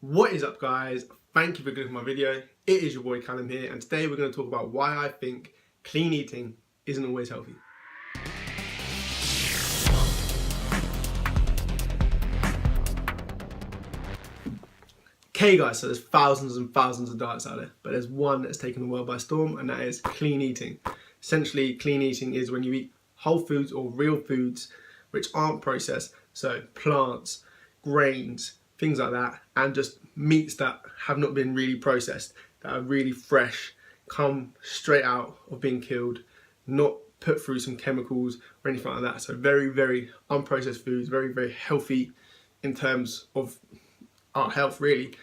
What is up, guys? Thank you for clicking my video. It is your boy Callum here, and today we're going to talk about why I think clean eating isn't always healthy. Okay guys, so there's thousands and thousands of diets out there, but there's one that's taken the world by storm, and that is clean eating. Essentially, clean eating is when you eat whole foods or real foods which aren't processed, so plants, grains, things like that, and just meats that have not been really processed, that are really fresh, come straight out of being killed, not put through some chemicals or anything like that. So very, very unprocessed foods, very, very healthy in terms of our health, really.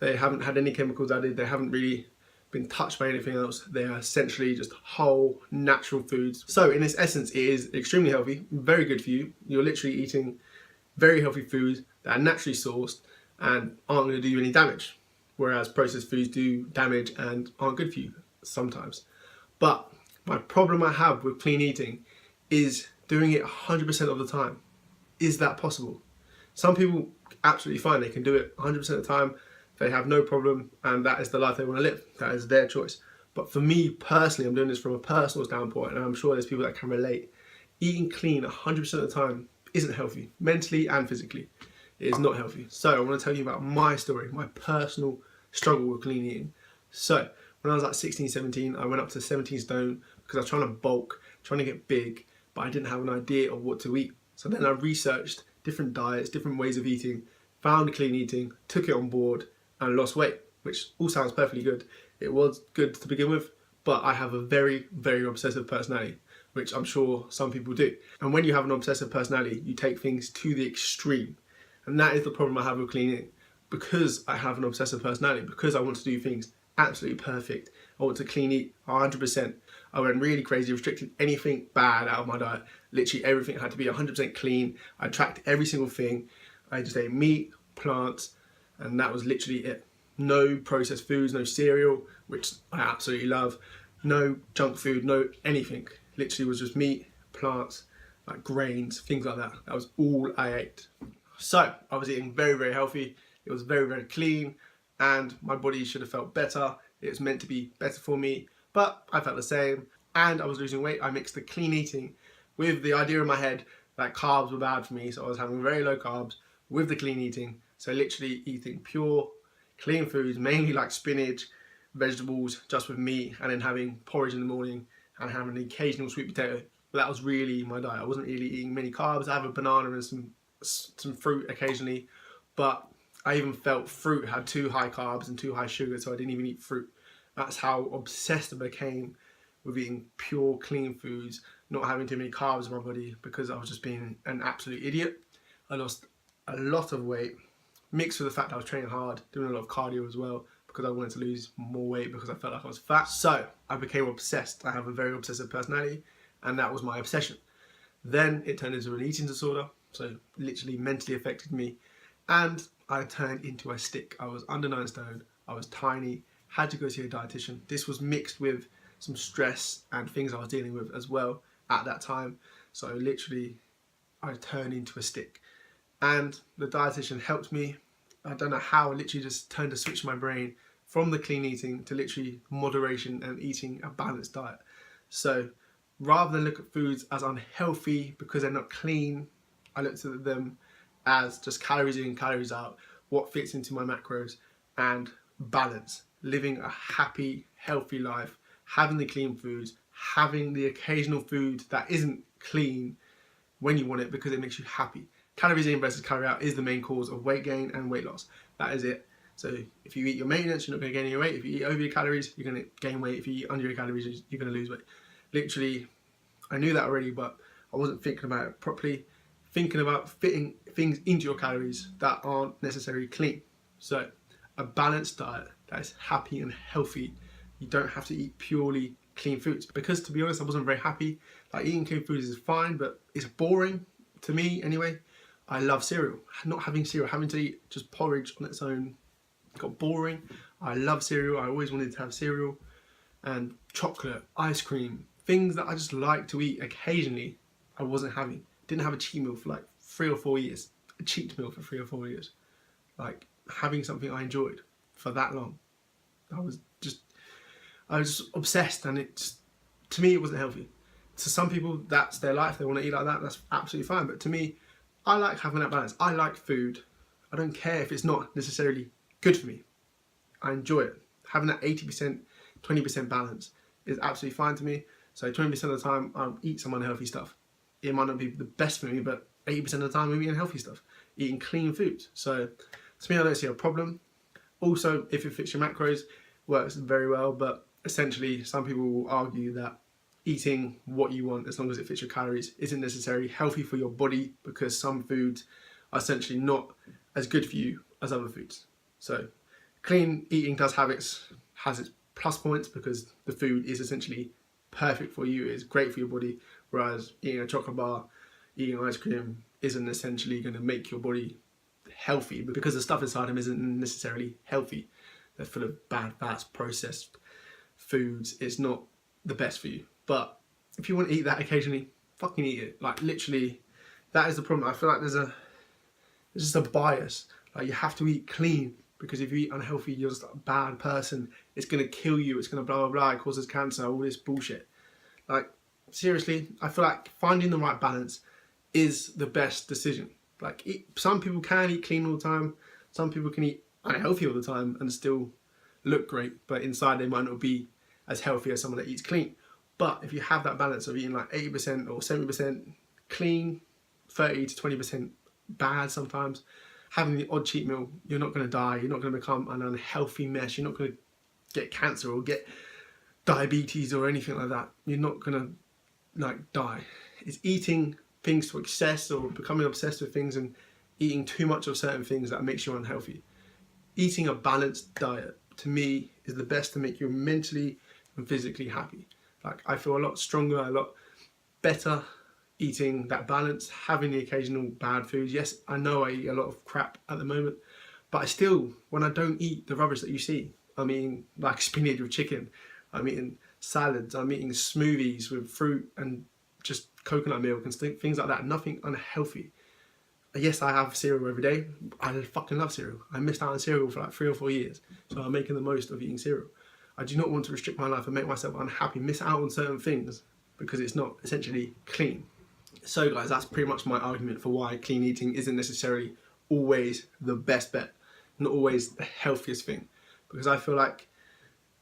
They haven't had any chemicals added, they haven't really been touched by anything else. They are essentially just whole natural foods. So in its essence, it is extremely healthy, very good for you. You're literally eating very healthy foods that are naturally sourced and aren't going to do you any damage, whereas processed foods do damage and aren't good for you sometimes. But my problem I have with clean eating is doing it 100% of the time. Is that possible? Some people absolutely fine, they can do it 100% of the time, they have no problem, and that is the life they want to live. That is their choice. But for me personally, I'm doing this from a personal standpoint, and I'm sure there's people that can relate. Eating clean 100% of the time isn't healthy, mentally and physically. It is not healthy. So I want to tell you about my story, my personal struggle with clean eating. So when I was like 16, 17, I went up to 17 stone because I was trying to bulk, trying to get big, but I didn't have an idea of what to eat. So then I researched different diets, different ways of eating, found clean eating, took it on board, and lost weight, which all sounds perfectly good. It was good to begin with, but I have a very, very obsessive personality, which I'm sure some people do. And when you have an obsessive personality, you take things to the extreme. And that is the problem I have with clean eating. Because I have an obsessive personality, because I want to do things absolutely perfect, I want to clean eat 100%. I went really crazy, restricted anything bad out of my diet. Literally everything had to be 100% clean. I tracked every single thing. I just ate meat, plants, and that was literally it. No processed foods, no cereal, which I absolutely love. No junk food, no anything. Literally was just meat, plants, like grains, things like that. That was all I ate. So I was eating very, very healthy. It was very, very clean, and my body should have felt better. It was meant to be better for me, but I felt the same, and I was losing weight. I mixed the clean eating with the idea in my head that carbs were bad for me, so I was having very low carbs with the clean eating. So literally eating pure, clean foods, mainly like spinach, vegetables, just with meat, and then having porridge in the morning and having an occasional sweet potato. But that was really my diet. I wasn't really eating many carbs. I have a banana and some fruit occasionally, but I even felt fruit had too high carbs and too high sugar, so I didn't even eat fruit. That's how obsessed I became with eating pure, clean foods, not having too many carbs in my body, because I was just being an absolute idiot. I lost a lot of weight, mixed with the fact that I was training hard, doing a lot of cardio as well, because I wanted to lose more weight because I felt like I was fat. So I became obsessed. I have a very obsessive personality, and that was my obsession. Then it turned into an eating disorder, so literally mentally affected me, and I turned into a stick. I was under 9 stone, I was tiny, had to go see a dietitian. This was mixed with some stress and things I was dealing with as well at that time. So literally I turned into a stick, and the dietitian helped me. I don't know how, I literally just turned a switch in my brain from the clean eating to literally moderation and eating a balanced diet. So rather than look at foods as unhealthy because they're not clean, I looked at them as just calories in, calories out, what fits into my macros, and balance. Living a happy, healthy life, having the clean foods, having the occasional food that isn't clean when you want it because it makes you happy. Calories in versus calorie out is the main cause of weight gain and weight loss. That is it. So if you eat your maintenance, you're not going to gain any weight. If you eat over your calories, you're going to gain weight. If you eat under your calories, you're going to lose weight. Literally, I knew that already, but I wasn't thinking about it properly. Thinking about fitting things into your calories that aren't necessarily clean. So a balanced diet that is happy and healthy. You don't have to eat purely clean foods, because to be honest, I wasn't very happy. Like, eating clean foods is fine, but it's boring to me anyway. I love cereal. Not having cereal, having to eat just porridge on its own got boring. I love cereal. I always wanted to have cereal, and chocolate, ice cream, things that I just like to eat occasionally, I wasn't having. Didn't have a cheat meal for like 3 or 4 years. A cheat meal for 3 or 4 years. Like, having something I enjoyed for that long. I was just obsessed, and to me, it wasn't healthy. To some people, that's their life. They want to eat like that. That's absolutely fine. But to me, I like having that balance. I like food. I don't care if it's not necessarily good for me. I enjoy it. Having that 80%, 20% balance is absolutely fine to me. So 20% of the time, I'll eat some unhealthy stuff. It might not be the best for me, but 80% of the time, I'm eating healthy stuff, eating clean foods. So to me, I don't see a problem. Also, if it fits your macros, works very well. But essentially, some people will argue that eating what you want, as long as it fits your calories, isn't necessarily healthy for your body, because some foods are essentially not as good for you as other foods. So clean eating has its plus points, because the food is essentially perfect for you, it's great for your body, whereas eating a chocolate bar, eating ice cream isn't essentially going to make your body healthy, because the stuff inside them isn't necessarily healthy. They're full of bad fats, processed foods. It's not the best for you. But if you want to eat that occasionally, fucking eat it. Like, literally, that is the problem. I feel like there's just a bias. Like, you have to eat clean, because if you eat unhealthy, you're just a bad person. It's going to kill you. It's going to blah, blah, blah. It causes cancer, all this bullshit. Like, seriously, I feel like finding the right balance is the best decision. Like, some people can eat clean all the time. Some people can eat unhealthy all the time and still look great, but inside they might not be as healthy as someone that eats clean. But if you have that balance of eating like 80% or 70% clean, 30 to 20% bad sometimes, having the odd cheat meal, you're not going to die. You're not going to become an unhealthy mess. You're not going to get cancer or get diabetes or anything like that. You're not going to like die. It's eating things to excess or becoming obsessed with things and eating too much of certain things that makes you unhealthy. Eating a balanced diet, to me, is the best to make you mentally and physically happy. Like, I feel a lot stronger, a lot better eating that balance, having the occasional bad foods. Yes, I know I eat a lot of crap at the moment, but I still, when I don't eat the rubbish that you see, I'm eating like spinach with chicken, I'm eating salads, I'm eating smoothies with fruit and just coconut milk and things like that, nothing unhealthy. Yes, I have cereal every day. I fucking love cereal. I missed out on cereal for like 3 or 4 years, so I'm making the most of eating cereal. I do not want to restrict my life and make myself unhappy, miss out on certain things because it's not essentially clean. So guys, that's pretty much my argument for why clean eating isn't necessarily always the best bet, not always the healthiest thing, because I feel like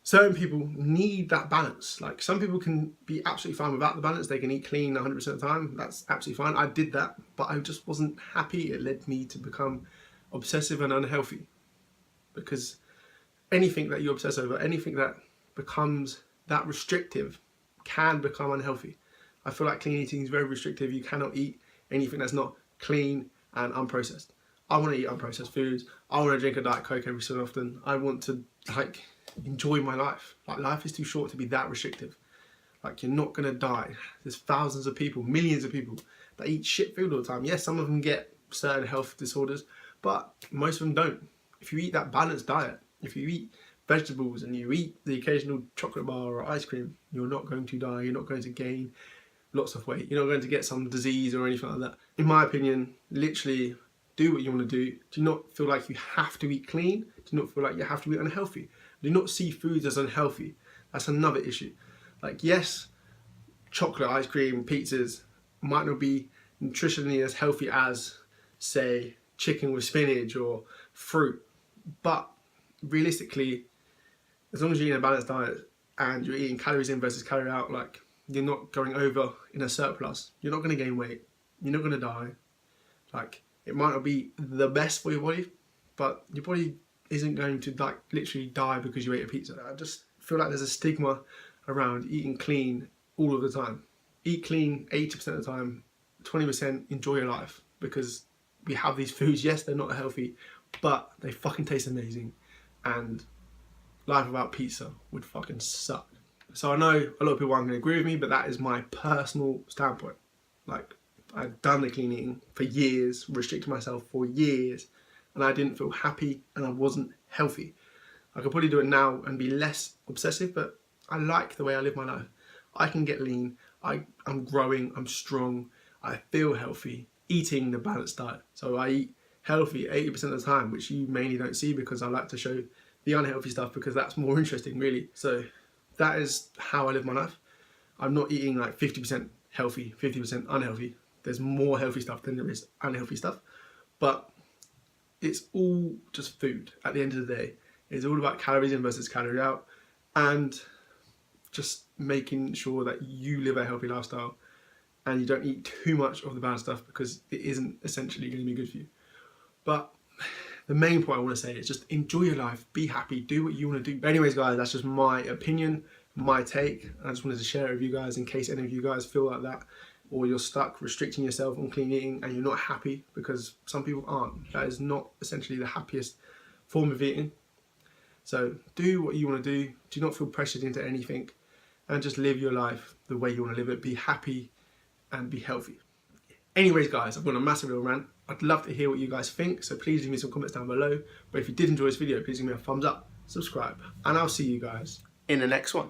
certain people need that balance. Like, some people can be absolutely fine without the balance. They can eat clean 100% of the time. That's absolutely fine. I did that, but I just wasn't happy. It led me to become obsessive and unhealthy, because anything that you obsess over, anything that becomes that restrictive can become unhealthy. I feel like clean eating is very restrictive. You cannot eat anything that's not clean and unprocessed. I want to eat unprocessed foods. I want to drink a Diet Coke every so often. I want to like enjoy my life. Like, life is too short to be that restrictive. Like, you're not gonna die. There's thousands of people, millions of people that eat shit food all the time. Yes, some of them get certain health disorders, but most of them don't. If you eat that balanced diet, if you eat vegetables and you eat the occasional chocolate bar or ice cream, you're not going to die. You're not going to gain lots of weight. You're not going to get some disease or anything like that. In my opinion, literally do what you want to do. Do not feel like you have to eat clean. Do not feel like you have to eat unhealthy. Do not see foods as unhealthy. That's another issue. Like, yes, chocolate, ice cream, pizzas might not be nutritionally as healthy as, say, chicken with spinach or fruit, but realistically, as long as you're eating a balanced diet and you're eating calories in versus calorie out, like, you're not going over in a surplus. You're not going to gain weight. You're not going to die. Like, it might not be the best for your body, but your body isn't going to like literally die because you ate a pizza. I just feel like there's a stigma around eating clean all of the time. Eat clean 80% of the time, 20% enjoy your life, because we have these foods, yes, they're not healthy, but they fucking taste amazing, and life without pizza would fucking suck. So I know a lot of people aren't going to agree with me, but that is my personal standpoint. Like, I've done the clean eating for years, restricted myself for years, and I didn't feel happy and I wasn't healthy. I could probably do it now and be less obsessive, but I like the way I live my life. I can get lean, I'm growing, I'm strong, I feel healthy, eating the balanced diet. So I eat healthy 80% of the time, which you mainly don't see because I like to show the unhealthy stuff because that's more interesting really. So that is how I live my life. I'm not eating like 50% healthy, 50% unhealthy. There's more healthy stuff than there is unhealthy stuff, but it's all just food at the end of the day. It's all about calories in versus calorie out, and just making sure that you live a healthy lifestyle and you don't eat too much of the bad stuff because it isn't essentially going to be good for you. But the main point I want to say is just enjoy your life, be happy, do what you want to do. But anyways guys, that's just my opinion, my take. I just wanted to share it with you guys in case any of you guys feel like that, or you're stuck restricting yourself on clean eating and you're not happy, because some people aren't. That is not essentially the happiest form of eating. So do what you want to do. Do not feel pressured into anything, and just live your life the way you want to live it. Be happy and be healthy. Anyways guys, I've got a massive little rant. I'd love to hear what you guys think, so please leave me some comments down below. But if you did enjoy this video, please give me a thumbs up, subscribe, and I'll see you guys in the next one.